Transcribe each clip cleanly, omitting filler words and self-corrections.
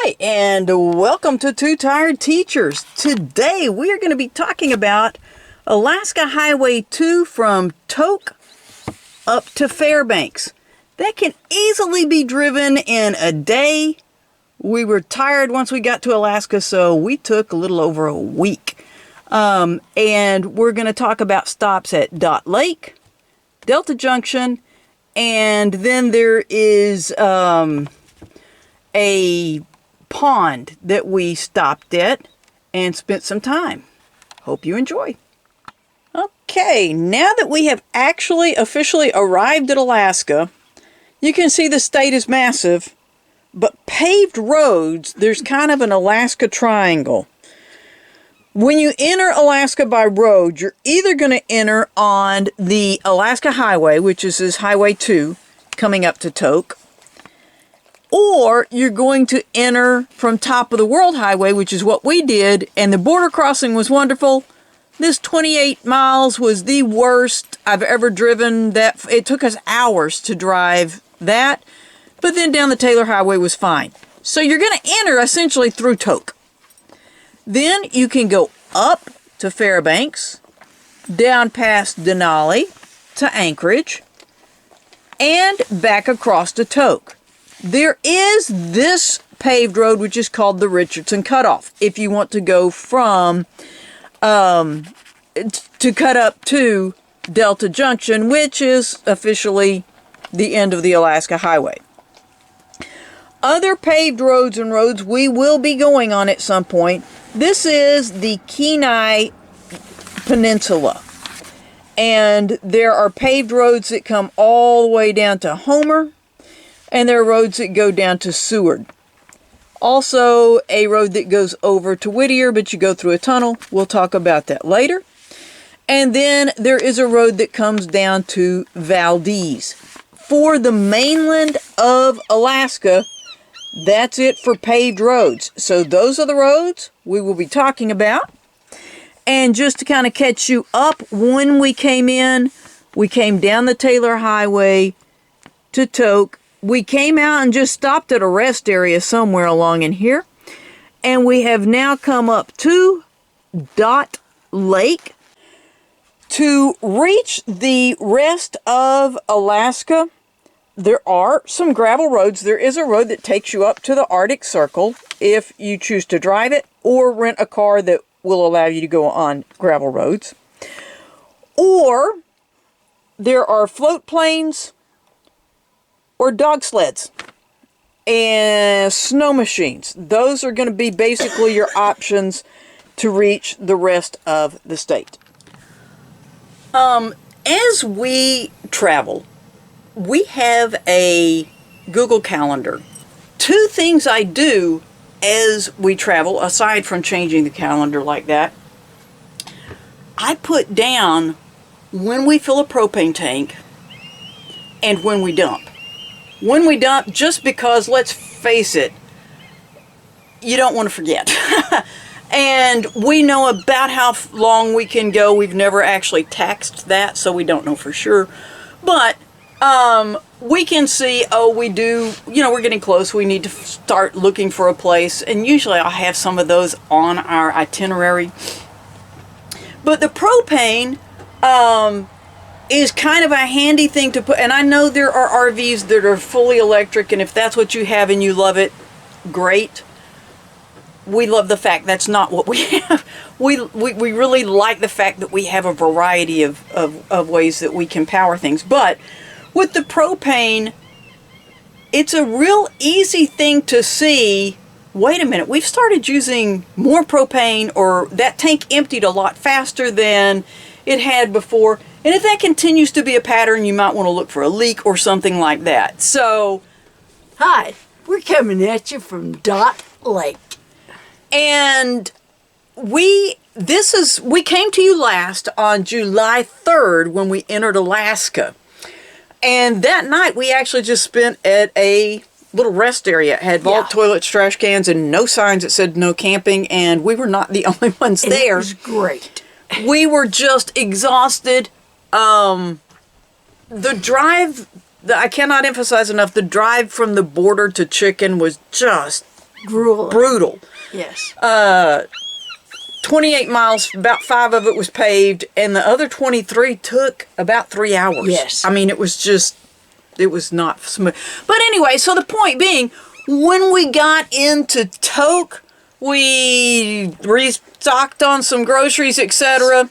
Hi, and welcome to Two Tired Teachers. Today we are going to be talking about Alaska Highway 2 from Tok up to Fairbanks. That can easily be driven in a day. We were tired once we got to Alaska, so we took a little over a week. And we're going to talk about stops at Dot Lake, Delta Junction, and then there is a pond that we stopped at and spent some time. Hope you enjoy. Okay, now that we have actually officially arrived at Alaska, you can see the state is massive, but paved roads, there's kind of an Alaska triangle. When you enter Alaska by road, you're either going to enter on the Alaska Highway, which is this Highway 2 coming up to Tok, or you're going to enter from top of the World Highway, which is what we did, and the border crossing was wonderful. This 28 miles was the worst I've ever driven. It took us hours to drive that, but then down the Taylor Highway was fine. So you're going to enter essentially through Tok. Then you can go up to Fairbanks, down past Denali to Anchorage, and back across to Tok. There is this paved road, which is called the Richardson Cutoff, if you want to go from, to cut up to Delta Junction, which is officially the end of the Alaska Highway. Other paved roads and roads we will be going on at some point. This is the Kenai Peninsula. And there are paved roads that come all the way down to Homer. And there are roads that go down to Seward. Also, a road that goes over to Whittier, but you go through a tunnel. We'll talk about that later. And then there is a road that comes down to Valdez. For the mainland of Alaska, that's it for paved roads. So those are the roads we will be talking about. And just to kind of catch you up, when we came in, we came down the Taylor Highway to Tok. We came out and just stopped at a rest area somewhere along in here. And we have now come up to Dot Lake. To reach the rest of Alaska, there are some gravel roads. There is a road that takes you up to the Arctic Circle if you choose to drive it, or rent a car that will allow you to go on gravel roads. Or there are float planes, or dog sleds, and snow machines. Those are going to be basically your options to reach the rest of the state. As we travel, we have a Google Calendar. Two things I do as we travel, aside from changing the calendar like that, I put down when we fill a propane tank and when we dump. When we dump, just because, let's face it, you don't want to forget. And we know about how long we can go. We've never actually taxed that, so we don't know for sure. But we can see, we do, we're getting close. We need to start looking for a place. And usually I'll have some of those on our itinerary. But the propane is kind of a handy thing to put. And I know there are RVs that are fully electric. And if that's what you have and you love it, great. We love the fact that's not what we have. We really like the fact that we have a variety of ways that we can power things. But with the propane, it's a real easy thing to see, wait a minute, we've started using more propane, or that tank emptied a lot faster than it had before. And if that continues to be a pattern, you might want to look for a leak or something like that. So, hi, we're coming at you from Dot Lake. And we came to you last on July 3rd when we entered Alaska. And that night we actually just spent at a little rest area. It had vault toilets, trash cans, and no signs that said no camping. And we were not the only ones there. It was great. We were just exhausted. The drive, I cannot emphasize enough, the drive from the border to Chicken was just Grueling. brutal. Yes. 28 miles, about 5 of it was paved, and the other 23 took about 3 hours. Yes. I mean, it was not smooth. But anyway, so the point being, when we got into Toke, we restocked on some groceries, etc.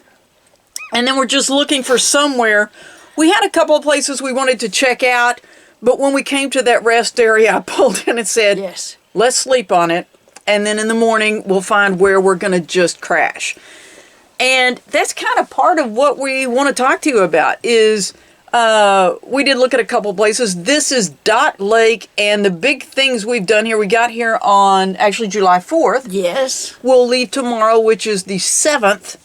And then we're just looking for somewhere. We had a couple of places we wanted to check out, but when we came to that rest area, I pulled in and said, Yes. let's sleep on it, and then in the morning we'll find where we're going to just crash. And that's kind of part of what we want to talk to you about is we did look at a couple places. This is Dot Lake, and the big things we've done here, we got here on actually July 4th. Yes. We'll leave tomorrow, which is the 7th,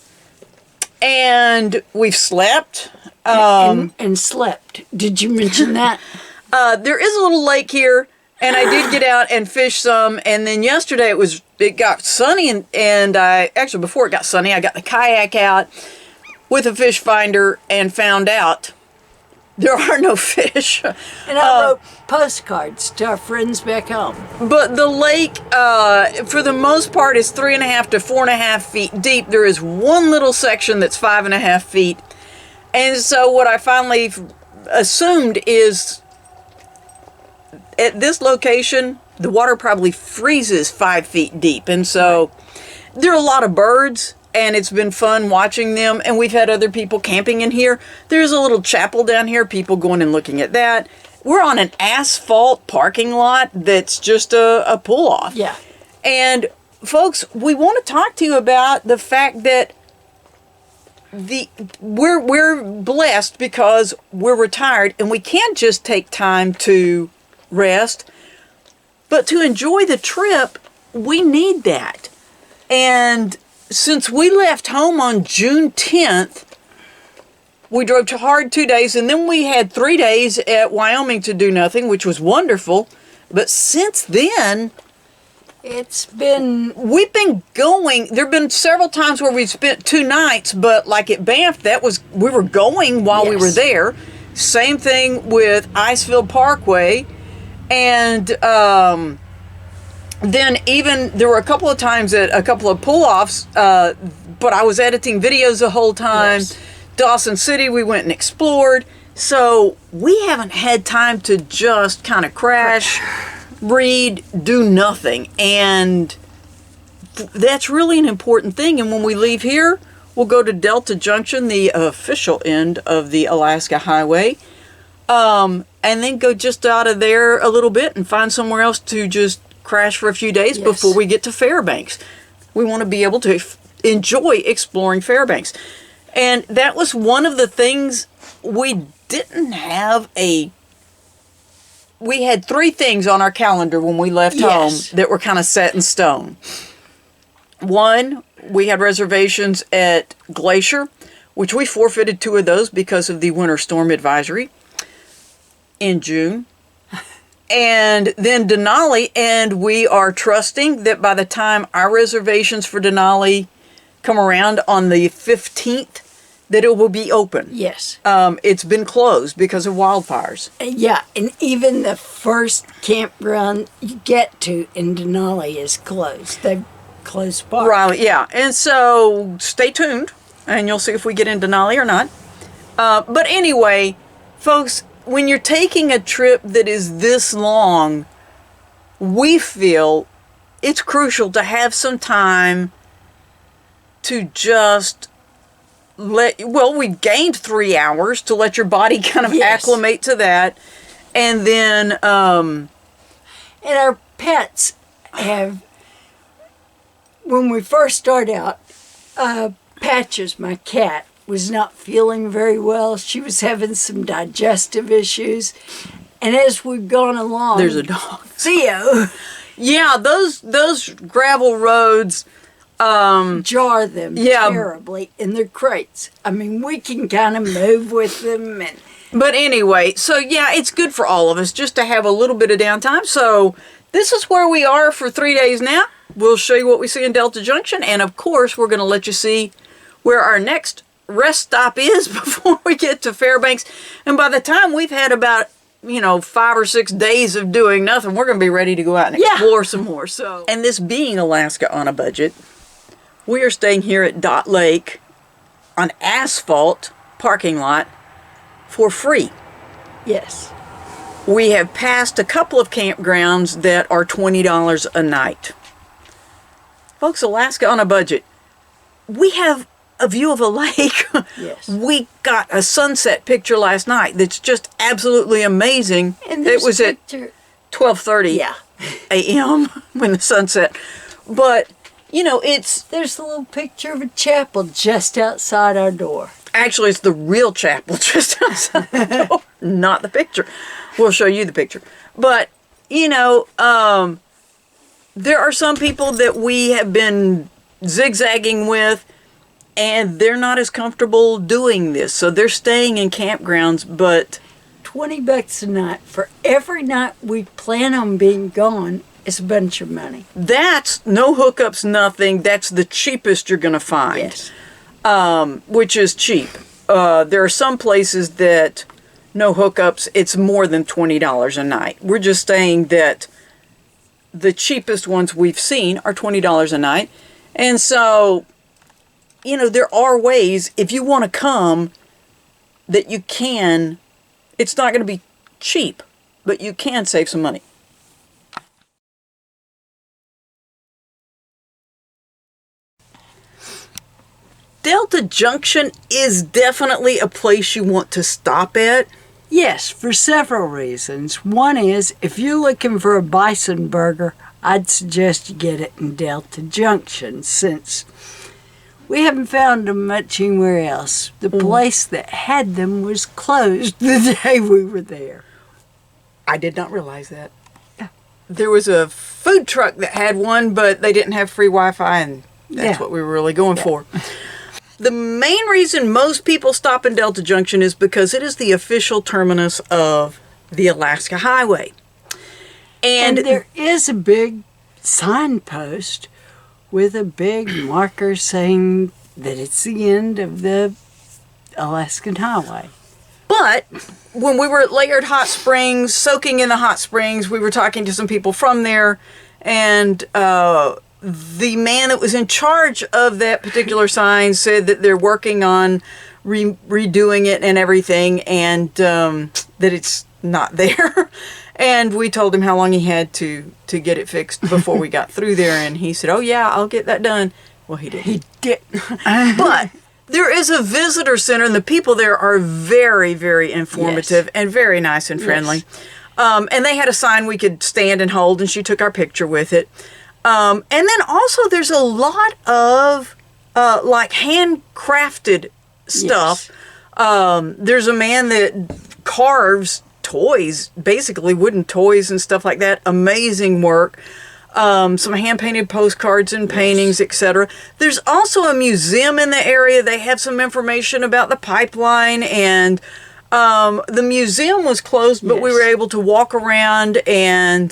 and we've slept. And slept. Did you mention that? There is a little lake here, and I did get out and fish some, and then yesterday it got sunny, and I, actually before it got sunny, I got the kayak out with a fish finder and found out there are no fish. And I wrote postcards to our friends back home. But the lake, for the most part, is 3.5 to 4.5 feet deep. There is one little section that's 5.5 feet. And so what I finally assumed is at this location, the water probably freezes 5 feet deep. And so there are a lot of birds, and it's been fun watching them. And we've had other people camping in here. There's a little chapel down here, people going and looking at that. We're on an asphalt parking lot that's just a pull-off. Yeah. And folks, we want to talk to you about the fact that we're blessed because we're retired and we can't just take time to rest, but to enjoy the trip, we need that. And since we left home on June 10th, we drove hard 2 days, and then we had 3 days at Wyoming to do nothing, which was wonderful. But since then, we've been going. There have been several times where we spent 2 nights, but like at Banff, we were going while we were there. Same thing with Icefield Parkway. And then even there were a couple of times at a couple of pull-offs, but I was editing videos the whole time. Yes. Dawson City, we went and explored. So we haven't had time to just kind of crash, read, do nothing. And that's really an important thing. And when we leave here, we'll go to Delta Junction, the official end of the Alaska Highway. And then go just out of there a little bit and find somewhere else to just crash for a few days before we get to Fairbanks. We want to be able to enjoy exploring Fairbanks. And that was one of the things we didn't have we had 3 things on our calendar when we left home that were kind of set in stone. One, we had reservations at Glacier, which we forfeited 2 of those because of the winter storm advisory in June. And then Denali, and we are trusting that by the time our reservations for Denali come around on the 15th, that it will be open. Yes. It's been closed because of wildfires. Yeah, and even the first campground you get to in Denali is closed. They've closed park. Right, yeah. And so stay tuned, and you'll see if we get in Denali or not. But anyway, folks, when you're taking a trip that is this long, we feel it's crucial to have some time to just we gained 3 hours to let your body kind of acclimate to that. And then, and our pets have, when we first start out, Patches, my cat, was not feeling very well. She was having some digestive issues. And as we've gone along... There's a dog. Theo... Yeah, those gravel roads... jar them terribly in their crates. I mean, we can kind of move with them. But anyway, so yeah, it's good for all of us just to have a little bit of downtime. So this is where we are for 3 days now. We'll show you what we see in Delta Junction. And of course, we're going to let you see where our next rest stop is before we get to Fairbanks. And by the time we've had about 5 or 6 days of doing nothing, we're going to be ready to go out and explore some more. So, and this being Alaska on a budget, we are staying here at Dot Lake on asphalt parking lot for free. Yes. We have passed a couple of campgrounds that are $20 a night. Folks, Alaska on a budget. We have a view of a lake. Yes. We got a sunset picture last night that's just absolutely amazing. And it was at 12:30 a.m. when the sun set. But, there's a little picture of a chapel just outside our door. Actually, it's the real chapel just outside the door, not the picture. We'll show you the picture. But, there are some people that we have been zigzagging with, and they're not as comfortable doing this. So they're staying in campgrounds, but $20 a night for every night we plan on being gone is a bunch of money. That's no hookups, nothing. That's the cheapest you're going to find. Yes. Which is cheap. There are some places that no hookups, it's more than $20 a night. We're just saying that the cheapest ones we've seen are $20 a night. And so, there are ways, if you want to come, that you can. It's not going to be cheap, but you can save some money. Delta Junction is definitely a place you want to stop at. Yes, for several reasons. One is, if you're looking for a bison burger, I'd suggest you get it in Delta Junction, since we haven't found them much anywhere else. The place that had them was closed the day we were there. I did not realize that. There was a food truck that had one, but they didn't have free Wi-Fi, and that's what we were really going for. The main reason most people stop in Delta Junction is because it is the official terminus of the Alaska Highway. And there is a big signpost with a big marker saying that it's the end of the Alaskan Highway. But when we were at Layered Hot Springs, soaking in the hot springs, we were talking to some people from there, and the man that was in charge of that particular sign said that they're working on redoing it and everything, and that it's not there. And we told him how long he had to get it fixed before we got through there, and he said, "Oh yeah, I'll get that done." Well, he didn't. He did. But there is a visitor center, and the people there are very, very informative and very nice and friendly. Yes. And they had a sign we could stand and hold, and she took our picture with it. And then also there's a lot of like handcrafted stuff. Yes. There's a man that carves toys, basically wooden toys and stuff like that. Amazing work. Some hand-painted postcards and paintings, etc. There's also a museum in the area. They have some information about the pipeline, and the museum was closed, but we were able to walk around and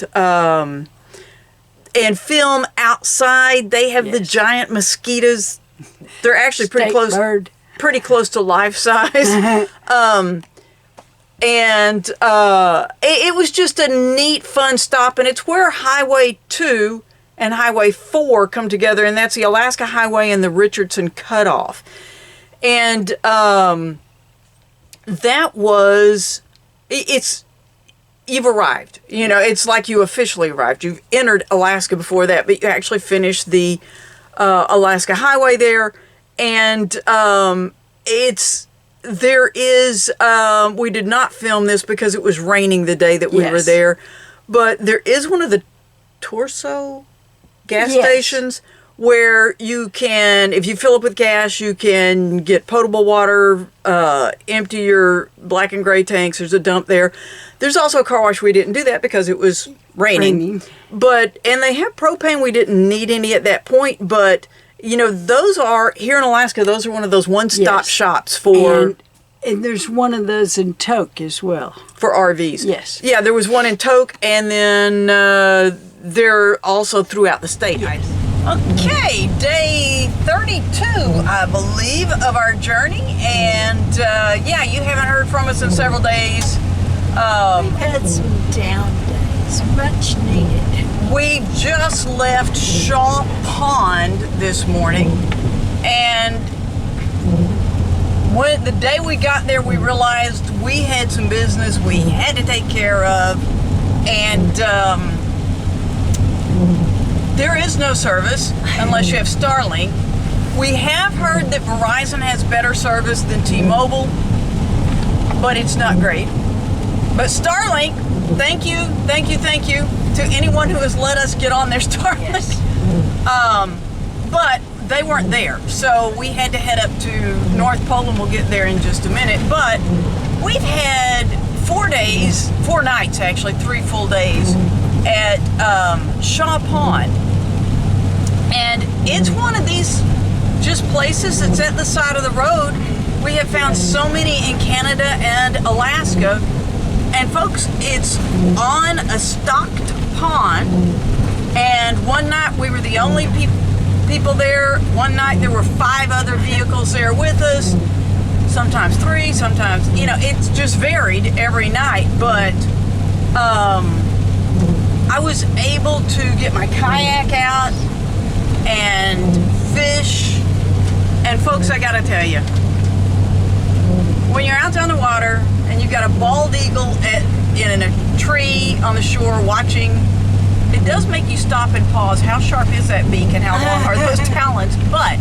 film outside. They have the giant mosquitoes. They're actually pretty close to life size. And it was just a neat, fun stop, and it's where Highway 2 and Highway 4 come together, and that's the Alaska Highway and the Richardson Cutoff. And you've arrived. It's like you officially arrived. You've entered Alaska before that, but you actually finished the Alaska Highway there, and we did not film this because it was raining the day that we were there, but there is one of the Torso gas stations where you can, if you fill up with gas, you can get potable water, empty your black and gray tanks. There's a dump there. There's also a car wash. We didn't do that because it was raining. And they have propane. We didn't need any at that point, but those are, here in Alaska, those are one of those one-stop shops for... And there's one of those in Tok as well. For RVs. Yes. Yeah, there was one in Tok, and then they're also throughout the state. Okay, day 32, I believe, of our journey. And you haven't heard from us in several days. We've had some down days, much needed. We just left Shaw Pond this morning, and the day we got there, we realized we had some business we had to take care of, and there is no service unless you have Starlink. We have heard that Verizon has better service than T-Mobile, but it's not great. But Starlink, thank you to anyone who has let us get on their Starlink. Yes. But they weren't there, so we had to head up to North Pole, and we'll get there in just a minute. But we've had 4 nights actually, 3 full days at Shaw Pond, and it's one of these just places that's at the side of the road. We have found so many in Canada and Alaska, and folks, it's on a stocked pond. And one night we were the only people there. One night there were 5 other vehicles there with us, sometimes 3, sometimes, it's just varied every night. But I was able to get my kayak out and fish. And folks, I gotta tell you, when you're out on the water and you've got a bald eagle in a tree on the shore watching, it does make you stop and pause. How sharp is that beak and how long are those talons? But,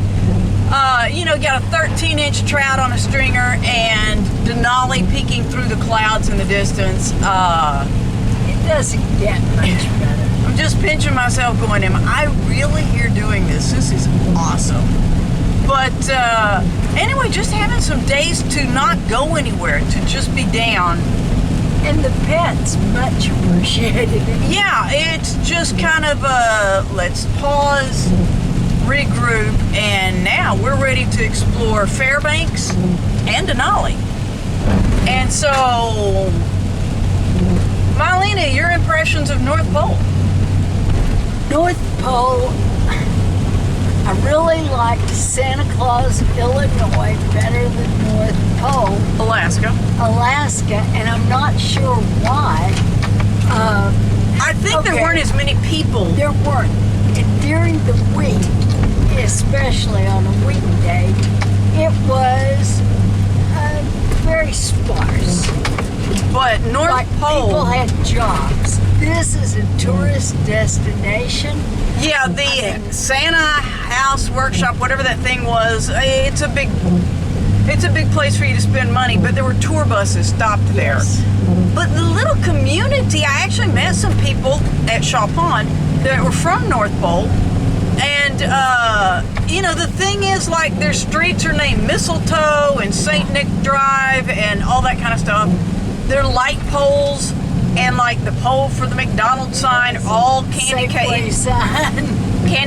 got a 13-inch trout on a stringer and Denali peeking through the clouds in the distance. It doesn't get much better. I'm just pinching myself going, am I really here doing this? This is awesome. But anyway, just having some days to not go anywhere, to just be down. And the pets much appreciated it. Yeah, it's just kind of let's pause, regroup, and now we're ready to explore Fairbanks and Denali. And so, Mylena, your impressions of North Pole? North Pole, I really liked Santa Claus, Illinois better than North Pole, Alaska, and I'm not sure why. I think there weren't as many people. There weren't. And during the week, especially on a weekday, it was very sparse. But North Pole, people had jobs. This is a tourist destination. Yeah, the Santa House Workshop, whatever that thing was, it's a big place for you to spend money, but there were tour buses stopped there. Yes. But the little community, I actually met some people at Shaw Pond that were from North Pole, and the thing is, like, their streets are named Mistletoe and St. Nick Drive and all that kind of stuff. Their light poles and like the pole for the McDonald's sign, all candy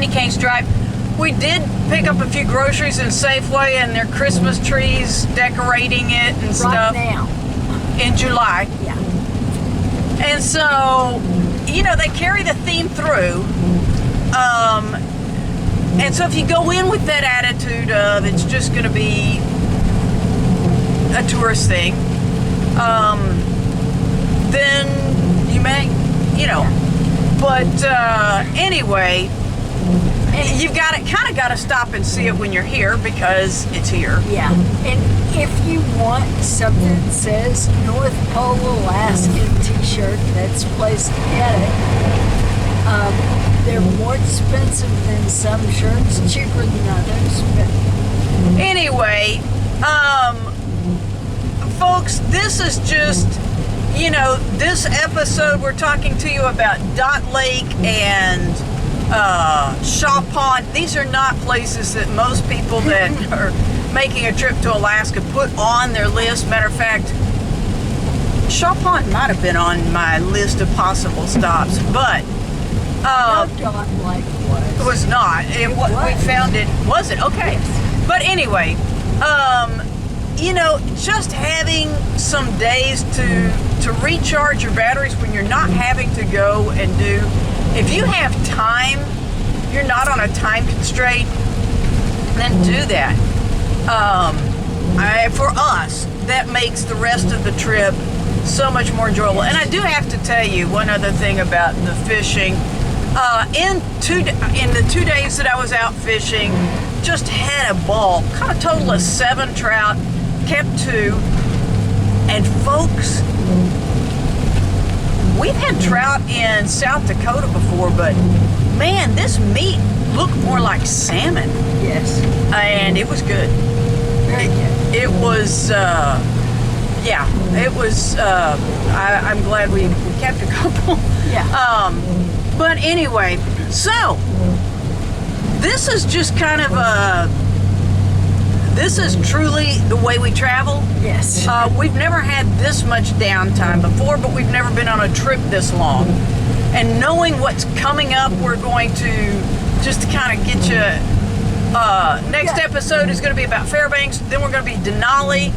canes drive. We did pick up a few groceries in Safeway and their Christmas trees, decorating it and stuff. Right now. In July. Yeah. And so, they carry the theme through. And so if you go in with that attitude of it's just going to be a tourist thing, then you may, But anyway, you've got to stop and see it when you're here because it's here. Yeah, and if you want something that says North Pole Alaska t-shirt, that's the place to get it. They're more expensive than some shirts, cheaper than others. But anyway, folks, this is just, this episode we're talking to you about Dot Lake and Shaw Pond. These are not places that most people that are making a trip to Alaska put on their list. Matter of fact, Shaw Pond might have been on my list of possible stops, but no Dot Lake was. It was not. We found it. Was it? Okay. Yes. But anyway, just having some days to recharge your batteries when you're not having to go and do. If you have time, you're not on a time constraint, then do that. For us, that makes the rest of the trip so much more enjoyable. And I do have to tell you one other thing about the fishing. In the 2 days that I was out fishing, just had a ball. Caught a total of 7 trout, kept 2. And folks, we've had trout in South Dakota before, but man, this meat looked more like salmon. Yes. And it was good. Very good. It was, yeah, it was, I'm glad we kept a couple. Yeah. But anyway, so this is just kind of this is truly the way we travel. Yes. We've never had this much downtime before, but we've never been on a trip this long. And knowing what's coming up, we're going to just to kind of get you. Next episode is going to be about Fairbanks. Then we're going to be Denali.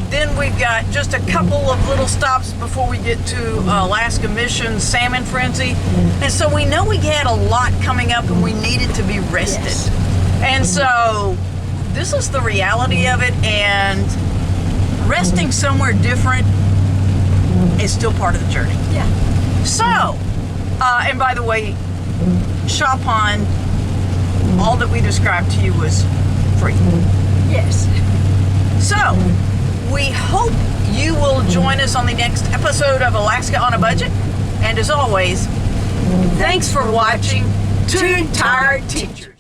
Then we've got just a couple of little stops before we get to Alaska Mission Salmon Frenzy. And so we know we had a lot coming up and we needed to be rested. Yes. And so this is the reality of it, and resting somewhere different is still part of the journey. Yeah. So, and by the way, Shaw Pond, all that we described to you was free. Yes. So, we hope you will join us on the next episode of Alaska on a Budget. And as always, thanks for watching Two Tired Teachers.